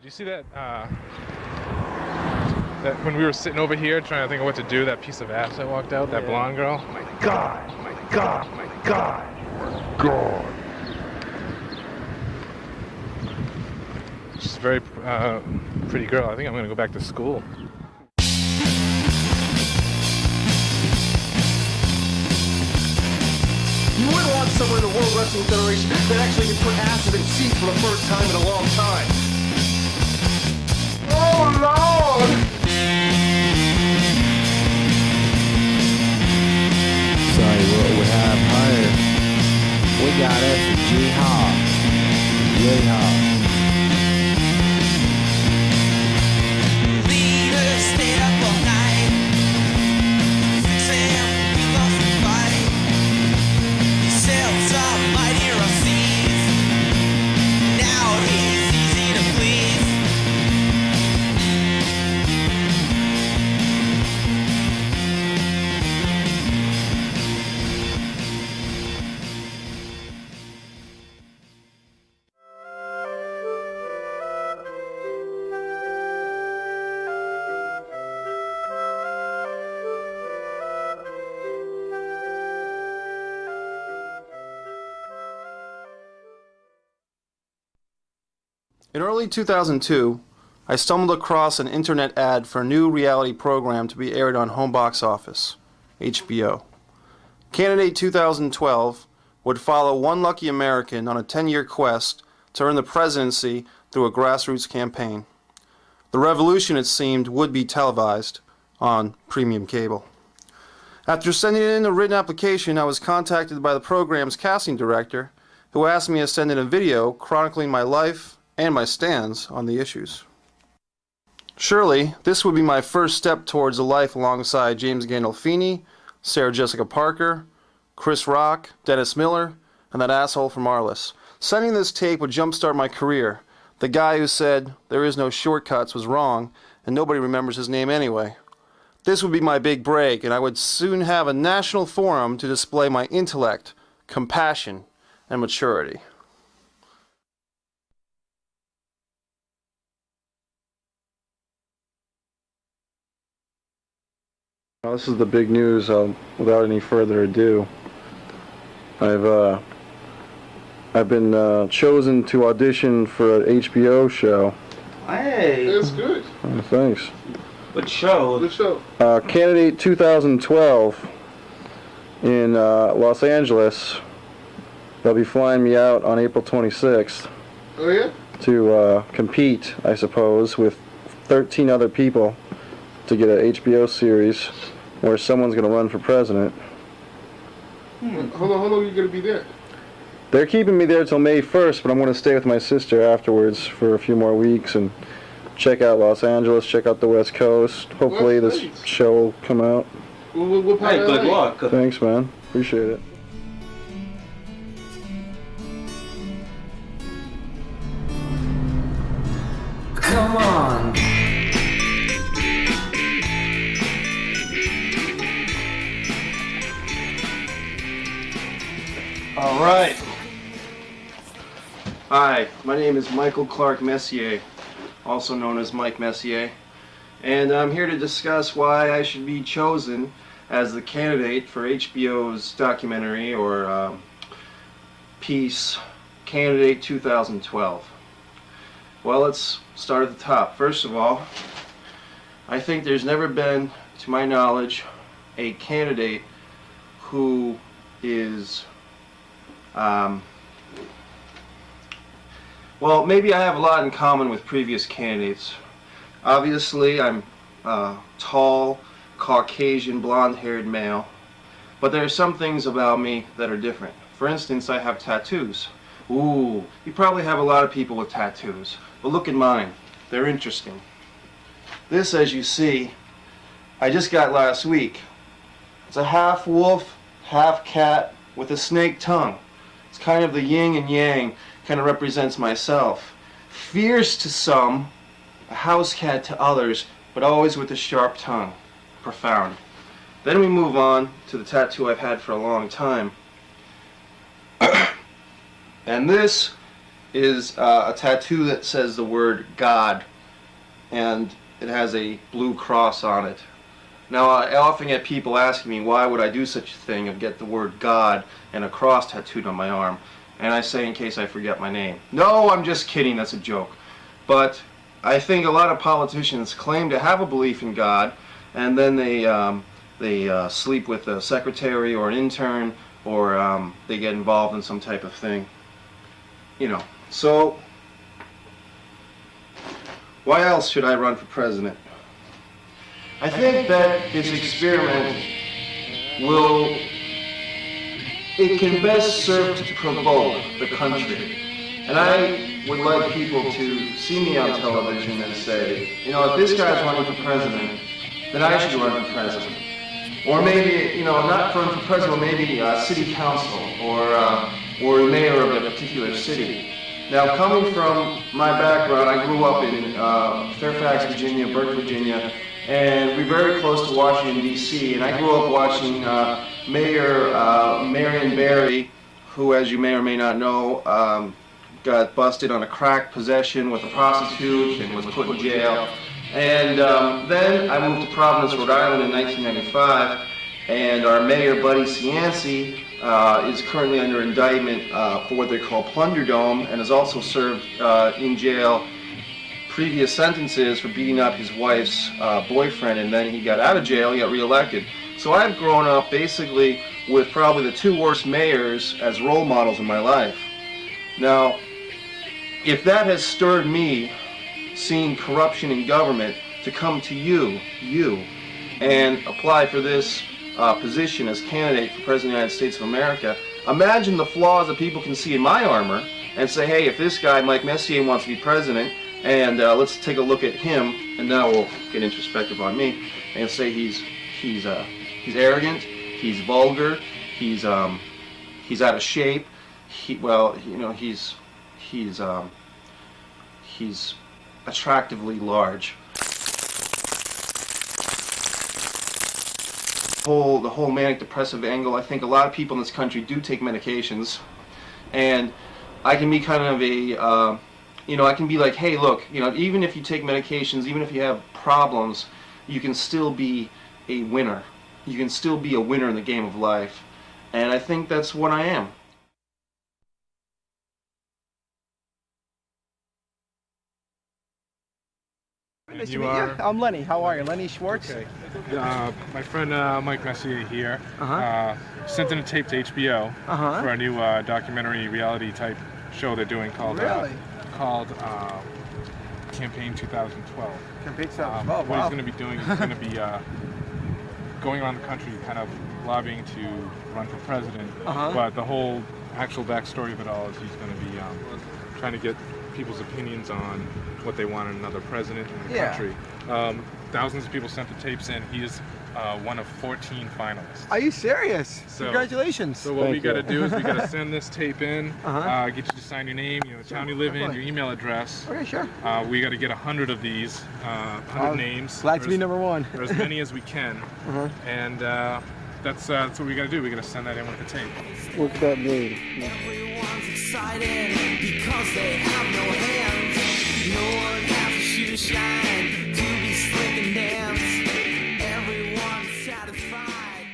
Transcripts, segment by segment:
you see that, that when we were sitting over here trying to think of what to do, that piece of ass that walked out, that blonde girl? My God, my God, my God, my God. She's a very pretty girl. I think I'm going to go back to school. You wouldn't want someone in the World Wrestling Federation that actually can put acid in seats for the first time in a long time. Oh, Lord! Sorry, what we have here, we got us a G-Hawk. G-Hawk. Leaders stayed up all night. 6 a.m. we lost the fight. He sailed some mightier seas. Now he's easy to please. In early 2002, I stumbled across an internet ad for a new reality program to be aired on Home Box Office, HBO. Candidate 2012 would follow one lucky American on a 10-year quest to earn the presidency through a grassroots campaign. The revolution, it seemed, would be televised on premium cable. After sending in a written application, I was contacted by the program's casting director, who asked me to send in a video chronicling my life and my stands on the issues. Surely, this would be my first step towards a life alongside James Gandolfini, Sarah Jessica Parker, Chris Rock, Dennis Miller, and that asshole from Arliss. Sending this tape would jumpstart my career. The guy who said there is no shortcuts was wrong, and nobody remembers his name anyway. This would be my big break, and I would soon have a national forum to display my intellect, compassion, and maturity. This is the big news. Without any further ado, I've been chosen to audition for an HBO show. Hey, That's good. Thanks. good show. Good show. Candidate 2012 in Los Angeles. They'll be flying me out on April 26th Oh yeah? to compete, I suppose, with 13 other people to get an HBO series where someone's going to run for president. How long are you gonna be there? They're keeping me there till May 1st, but I'm going to stay with my sister afterwards for a few more weeks and check out Los Angeles, check out the West Coast. Hopefully That's this nice. show will come out. What part Hey, of good LA? luck. Thanks, man. Appreciate it. Come on. All right. Hi, my name is Michael Clark Messier, also known as Mike Messier, and I'm here to discuss why I should be chosen as the candidate for HBO's documentary or piece, Candidate 2012. Well, let's start at the top. First of all, I think there's never been, to my knowledge, a candidate who is well, maybe I have a lot in common with previous candidates. Obviously, I'm a tall, Caucasian, blonde-haired male, but there are some things about me that are different. For instance, I have tattoos. Ooh, you probably have a lot of people with tattoos, but look at mine. They're interesting. This, as you see, I just got last week. It's a half wolf, half cat with a snake tongue. It's kind of the yin and yang, kind of represents myself. Fierce to some, a house cat to others, but always with a sharp tongue. Profound. Then we move on to the tattoo I've had for a long time. And this is a tattoo that says the word God, and it has a blue cross on it. Now, I often get people asking me, why would I do such a thing of get the word God and a cross tattooed on my arm? And I say, in case I forget my name. No, I'm just kidding, that's a joke. But I think a lot of politicians claim to have a belief in God, and then they sleep with a secretary or an intern, or they get involved in some type of thing. You know, so why else should I run for president? I think that this experiment it can best serve to provoke the country. And I would like people to see me on television and say, you know, if this guy's running for president, then I should run for president. Or maybe, you know, not run for president, maybe city council or mayor of a particular city. Now, coming from my background, I grew up in Fairfax, Virginia, Burke, Virginia, and we're very close to Washington, D.C., and I grew up watching Mayor Marion Barry, who, as you may or may not know, got busted on a crack possession with a prostitute and was put in jail. And then I moved to Providence, Rhode Island in 1995, and our mayor, Buddy Cianci, is currently under indictment for what they call plunderdome, and has also served in jail previous sentences for beating up his wife's boyfriend, and then he got out of jail, he got reelected. So I've grown up basically with probably the two worst mayors as role models in my life. Now, if that has stirred me, seeing corruption in government, to come to you, and apply for this position as candidate for President of the United States of America, imagine the flaws that people can see in my armor and say, hey, if this guy, Mike Messier, wants to be president, and let's take a look at him, and now we'll get introspective on me, and say he's arrogant, he's vulgar, he's out of shape, he's attractively large. The whole manic depressive angle, I think a lot of people in this country do take medications, and I can be kind of a I can be like, hey, look, even if you take medications, even if you have problems, you can still be a winner. You can still be a winner in the game of life. And I think that's what I am. Nice to meet you. I'm Lenny. How are you? Lenny Schwartz. Okay. My friend Mike Messier here sent in a tape to HBO for a new documentary reality type show they're doing called Campaign 2012. Campaign 2012. What he's going to be doing is going to be going around the country kind of lobbying to run for president, but the whole actual backstory of it all is he's going to be trying to get people's opinions on what they want in another president in the country. Thousands of people sent the tapes in. He is one of 14 finalists. Are you serious? So, congratulations. So what we got to do is we got to send this tape in, get you to sign your name, the town you live in, your email address. Okay, sure. We got to get 100 of these, 100 names. Glad to be number one. Or as many as we can. And that's what we got to do. We got to send that in with the tape. What's that mean? Everyone's excited because they have no hands. No one has to shoot a shine to be slick and dance. Everyone's satisfied.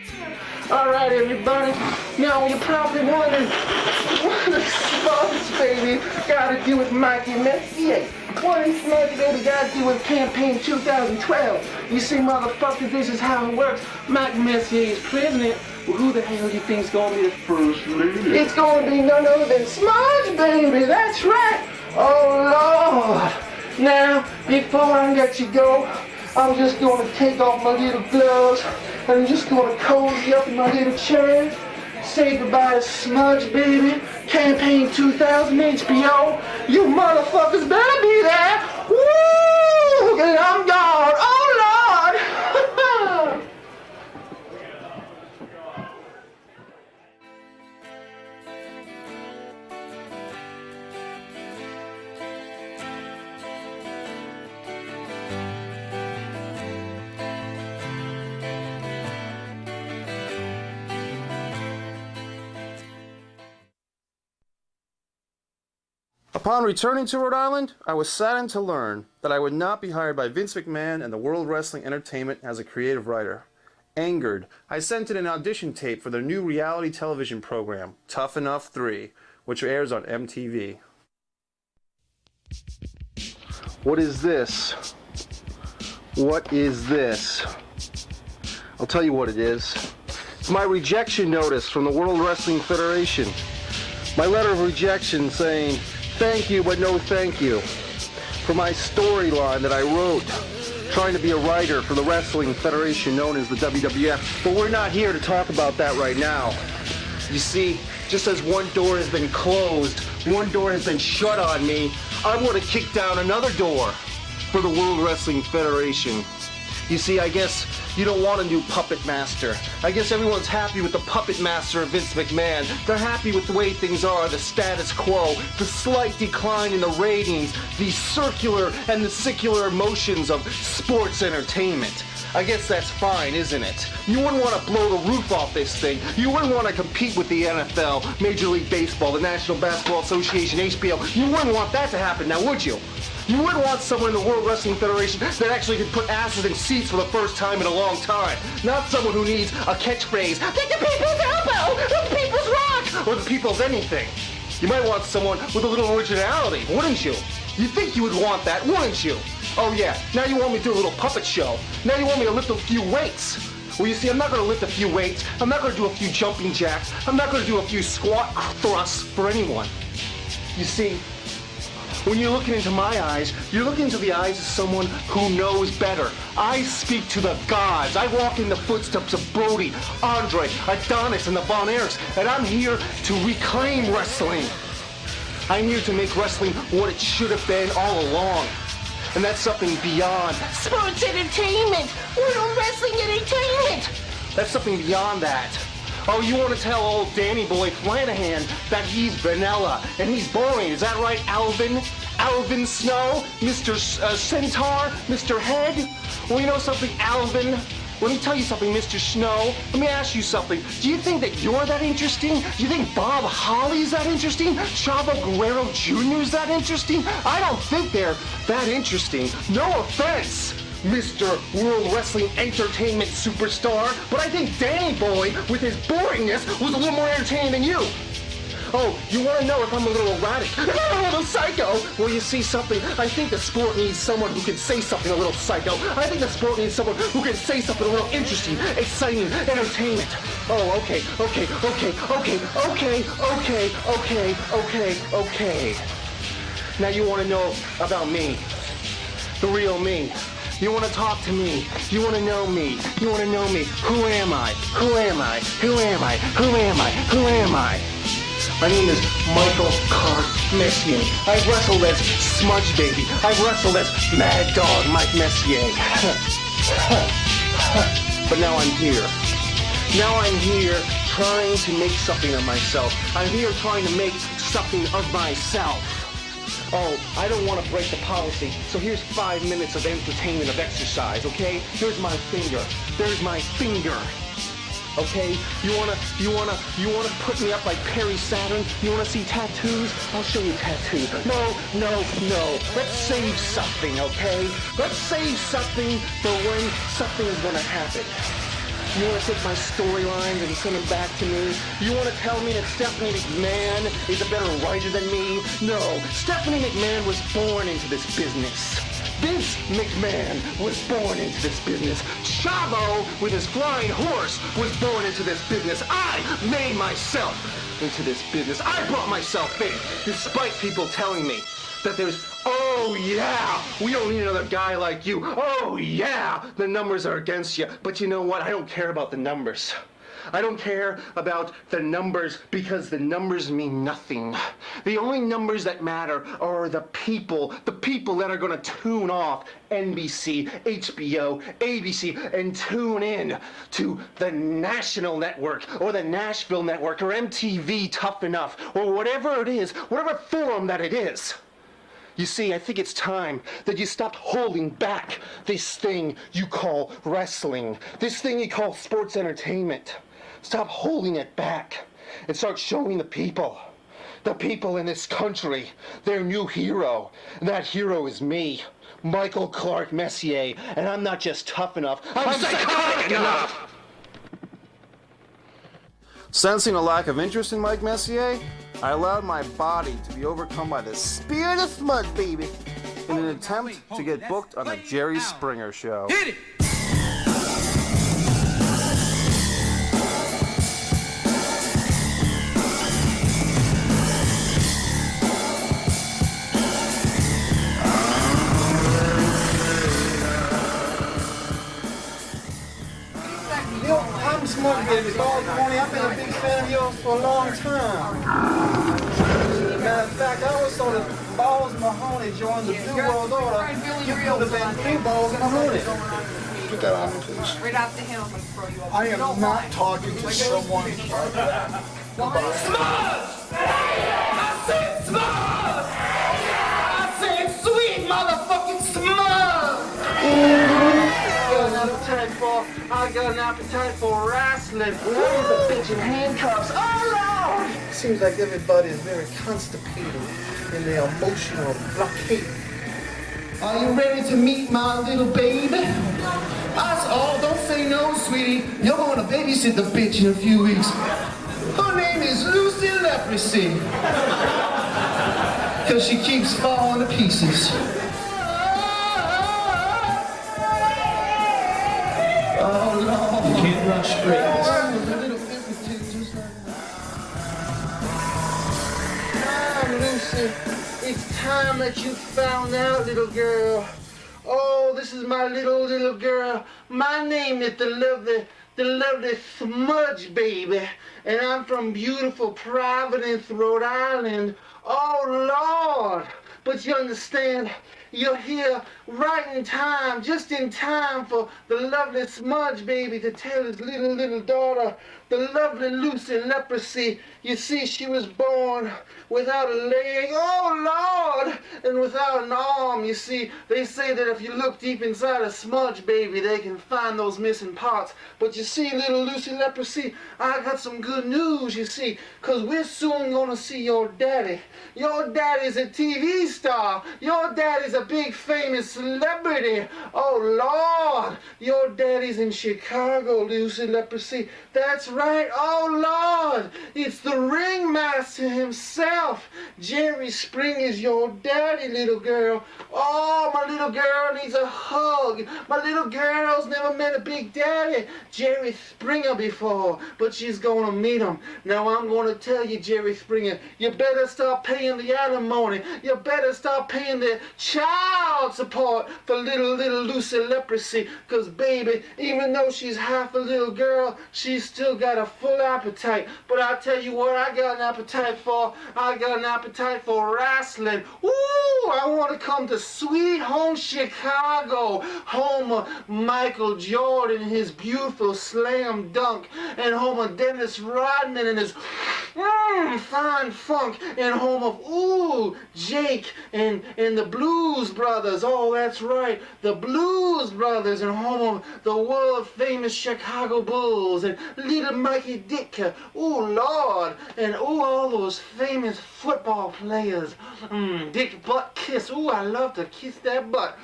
Alright, everybody. Now, you're probably wondering what the smudge baby got to do with Mikey Messier? What the smudge baby got to do with Campaign 2012? You see, motherfuckers, this is how it works. Mike Messier is president. Well, who the hell do you think's gonna be the first lady? It's gonna be none other than Smudge Baby, that's right! Oh Lord! Now, before I let you go, I'm just gonna take off my little gloves and I'm just gonna cozy up in my little chair, say goodbye to Smudge Baby, Campaign 2000 HBO. You motherfuckers better be there! Woo! And I'm gone! Oh Lord! A Upon returning to Rhode Island, I was saddened to learn that I would not be hired by Vince McMahon and the World Wrestling Entertainment as a creative writer. Angered, I sent in an audition tape for their new reality television program, Tough Enough 3, which airs on MTV. What is this? What is this? I'll tell you what it is. It's my rejection notice from the World Wrestling Federation. My letter of rejection saying, thank you, but no thank you, for my storyline that I wrote, trying to be a writer for the Wrestling Federation known as the WWF. But we're not here to talk about that right now. You see, just as one door has been closed, one door has been shut on me, I'm going to kick down another door for the World Wrestling Federation. You see, I guess you don't want a new puppet master. I guess everyone's happy with the puppet master of Vince McMahon. They're happy with the way things are, the status quo, the slight decline in the ratings, the circular and the secular motions of sports entertainment. I guess that's fine, isn't it? You wouldn't want to blow the roof off this thing. You wouldn't want to compete with the NFL, Major League Baseball, the National Basketball Association, HBO. You wouldn't want that to happen now, would you? You wouldn't want someone in the World Wrestling Federation that actually could put asses in seats for the first time in a long time. Not someone who needs a catchphrase, take the people's elbow, the people's rock, or the people's anything. You might want someone with a little originality, wouldn't you? You'd think you would want that, wouldn't you? Oh yeah, now you want me to do a little puppet show. Now you want me to lift a few weights. Well, you see, I'm not going to lift a few weights. I'm not going to do a few jumping jacks. I'm not going to do a few squat thrusts for anyone. You see, when you're looking into my eyes, you're looking into the eyes of someone who knows better. I speak to the gods. I walk in the footsteps of Brody, Andre, Adonis, and the Von Erichs, and I'm here to reclaim wrestling. I'm here to make wrestling what it should have been all along. And that's something beyond sports entertainment, World Wrestling Entertainment. That's something beyond that. Oh, you want to tell old Danny Boy Flanahan that he's vanilla and he's boring. Is that right, Alvin? Alvin Snow? Mr. Centaur? Mr. Head? Well, you know something, Alvin? Let me tell you something, Mr. Snow. Let me ask you something. Do you think that you're that interesting? Do you think Bob Holly's that interesting? Chavo Guerrero Jr. is that interesting? I don't think they're that interesting. No offense, Mr. World Wrestling Entertainment Superstar, but I think Danny Boy, with his boringness, was a little more entertaining than you. Oh, you want to know if I'm a little erratic? A little psycho? Well, you see something? I think the sport needs someone who can say something a little psycho. I think the sport needs someone who can say something a little interesting, exciting, entertainment. Oh, okay. Now you want to know about me, the real me. You want to talk to me. You want to know me. You want to know me. Who am I? Who am I? Who am I? Who am I? Who am I? My name is Michael Carr Messier. I've wrestled as Smudge Baby. I've wrestled as Mad Dog Mike Messier. But now I'm here. Now I'm here trying to make something of myself. I'm here trying to make something of myself. Oh, I don't want to break the policy, so here's 5 minutes of entertainment, of exercise, okay? Here's my finger. There's my finger. Okay? You wanna put me up like Perry Saturn? You wanna see tattoos? I'll show you tattoos. No. Let's save something, okay? Let's save something for when something's gonna happen. You want to take my storylines and send them back to me? You want to tell me that Stephanie McMahon is a better writer than me? No, Stephanie McMahon was born into this business. Vince McMahon was born into this business. Chavo, with his flying horse, was born into this business. I made myself into this business. I brought myself in, despite people telling me that there's, oh yeah, we don't need another guy like you. Oh yeah, the numbers are against you. But you know what? I don't care about the numbers. I don't care about the numbers because the numbers mean nothing. The only numbers that matter are the people that are going to tune off NBC, HBO, ABC, and tune in to the National Network or the Nashville Network or MTV Tough Enough or whatever it is, whatever forum that it is. You see, I think it's time that you stopped holding back this thing you call wrestling, this thing you call sports entertainment. Stop holding it back and start showing the people. The people in this country, their new hero. And that hero is me, Michael Clark Messier. And I'm not just tough enough, I'm psychotic enough! Sensing a lack of interest in Mike Messier, I allowed my body to be overcome by the spirit of smut, baby, in an attempt to get booked on the Jerry Springer Show. Hit it! Yo, I'm Smart Baby, Ball Tony. I've been a big fan of yours for a long time. Matter of fact, I always saw that Balls Mahoney joined the New World Order. You could have been Blue Balls Mahoney. Put that on me, please. Right off the hill, I'm gonna throw you off. I am not talking to someone. Smudge! I said smudge! I said sweet motherfucking smudge! I got an appetite for wrestling. Now he's a bitch in handcuffs. Oh Lord! Seems like everybody is very constipated in their emotional blockade. Are you ready to meet my little baby? That's all. Don't say no, sweetie. You're going to babysit the bitch in a few weeks. Her name is Lucy Leprosy. Because she keeps falling to pieces. Oh, no. You can't run straight. I was a little impotent just like that. Now, Lucy, it's time that you found out, little girl. Oh, this is my little girl. My name is the lovely Smudge Baby. And I'm from beautiful Providence, Rhode Island. Oh, Lord. But you understand, you're here right in time, just in time for the lovely Smudge Baby to tell his little daughter, the lovely Lucy Leprosy. You see, she was born without a leg, oh Lord, and without an arm. You see, they say that if you look deep inside a Smudge Baby, they can find those missing parts. But you see, little Lucy Leprosy, I got some good news, you see, because we're soon going to see your daddy. Your daddy's a TV star. Your daddy's a big famous celebrity. Oh Lord, your daddy's in Chicago, Lucy Leprosy. That's right, oh Lord, it's the ringmaster himself. Jerry Springer's your daddy, little girl. Oh, my little girl needs a hug. My little girl's never met a big daddy, Jerry Springer, before, but she's gonna meet him. Now I'm gonna tell you, Jerry Springer, you better start paying the alimony. You better start paying the child support for little Lucy Leprosy, because baby, even though she's half a little girl, she's still got a full appetite. But I tell you what I got an appetite for. I got an appetite for wrestling. Woo! I want to come to sweet home Chicago, home of Michael Jordan, his beautiful slam dunk, and home of Dennis Rodman and his fine funk, and home of Jake and the Blues Brothers. Oh, that's right, the Blues Brothers, and home of the world famous Chicago Bulls and little Mikey Ditka. Oh Lord, and all those famous football players. Dick Butt Kiss. I love to kiss that butt.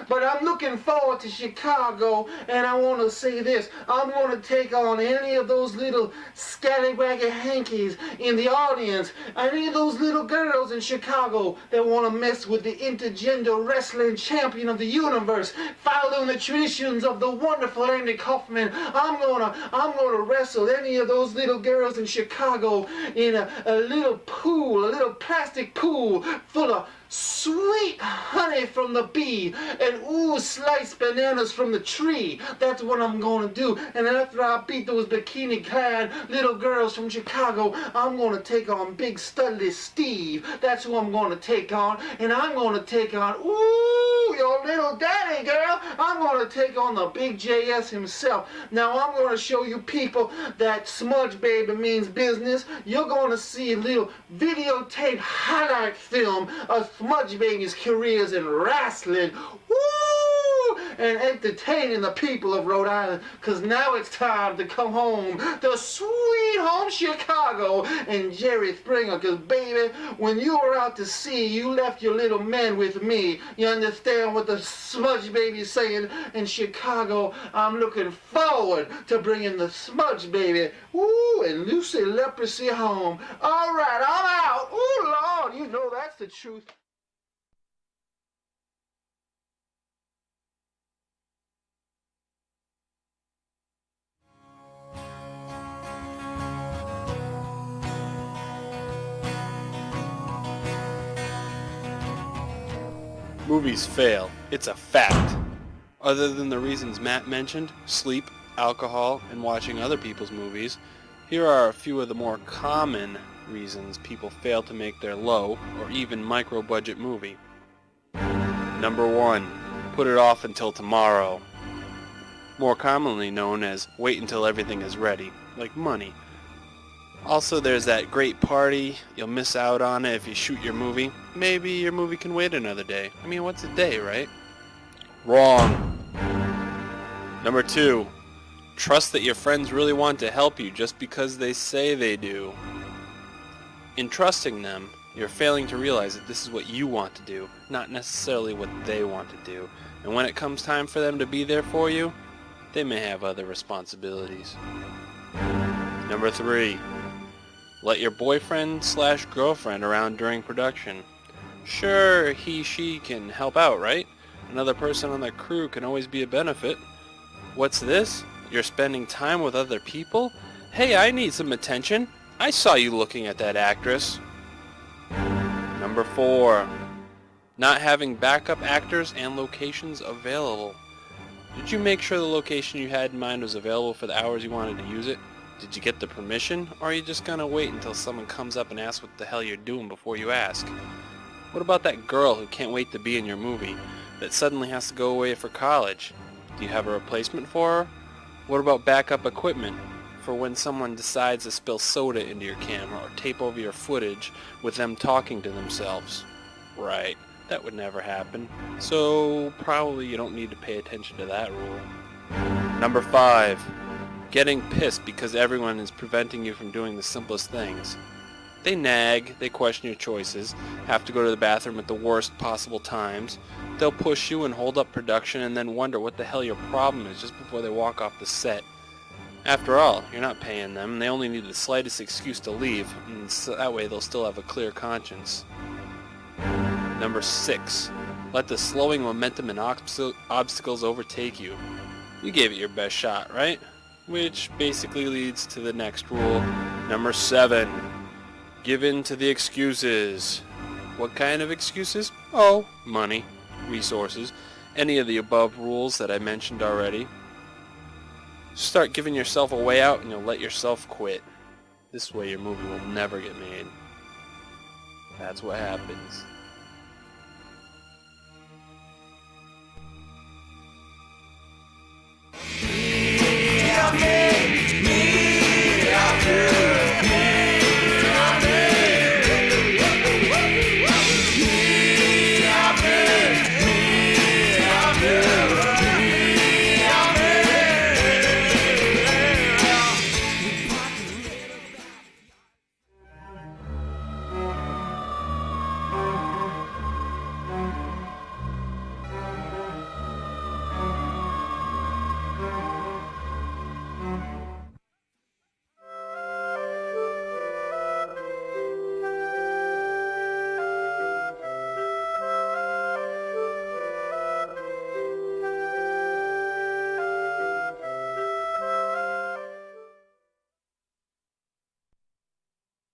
But I'm looking forward to Chicago, and I want to say this. I'm going to take on any of those little scallywaggy hankies in the audience, any of those little girls in Chicago that want to mess with the intergender wrestling champion of the universe, following the traditions of the wonderful Andy Kaufman. I'm gonna wrestle any of those little girls in Chicago in a little pool, a little plastic pool full of sweet honey from the bee and sliced bananas from the tree. That's what I'm gonna do. And after I beat those bikini clad little girls from Chicago, I'm gonna take on Big Studley Steve. That's who I'm gonna take on. And I'm gonna take on your little daddy, girl. I'm gonna take on the big JS himself. Now I'm gonna show you people that Smudge Baby means business. You're gonna see a little videotape highlight film of Smudge Baby's careers in wrestling. Woo! and entertaining the people of Rhode Island, because now it's time to come home to sweet home Chicago and Jerry Springer, because baby, when you were out to sea, you left your little men with me. You understand what the Smudge Baby's saying? In Chicago, I'm looking forward to bringing the Smudge Baby, ooh, and Lucy Leprosy home. All right, I'm out. Ooh, Lord, you know that's the truth. Movies fail. It's a fact. Other than the reasons Matt mentioned, sleep, alcohol, and watching other people's movies, here are a few of the more common reasons people fail to make their low or even micro-budget movie. Number 1. Put it off until tomorrow. More commonly known as wait until everything is ready, like money. Also, there's that great party, you'll miss out on it if you shoot your movie. Maybe your movie can wait another day. I mean, what's a day, right? Wrong. Number 2. Trust that your friends really want to help you just because they say they do. In trusting them, you're failing to realize that this is what you want to do, not necessarily what they want to do. And when it comes time for them to be there for you, they may have other responsibilities. Number 3. Let your boyfriend/girlfriend around during production. Sure, she can help out, right? Another person on the crew can always be a benefit. What's this? You're spending time with other people? Hey, I need some attention. I saw you looking at that actress. Number 4. Not having backup actors and locations available. Did you make sure the location you had in mind was available for the hours you wanted to use it? Did you get the permission, or are you just gonna wait until someone comes up and asks what the hell you're doing before you ask? What about that girl who can't wait to be in your movie, that suddenly has to go away for college? Do you have a replacement for her? What about backup equipment for when someone decides to spill soda into your camera or tape over your footage with them talking to themselves? Right, that would never happen, so probably you don't need to pay attention to that rule. Number 5. Getting pissed because everyone is preventing you from doing the simplest things. They nag, they question your choices, have to go to the bathroom at the worst possible times. They'll push you and hold up production and then wonder what the hell your problem is just before they walk off the set. After all, you're not paying them, and they only need the slightest excuse to leave, and so that way they'll still have a clear conscience. Number 6. Let the slowing momentum and obstacles overtake you. You gave it your best shot, right? Which basically leads to the next rule. Number 7. Give in to the excuses. What kind of excuses? Oh, money, resources, any of the above rules that I mentioned already. Start giving yourself a way out and you'll let yourself quit. This way your movie will never get made. That's what happens.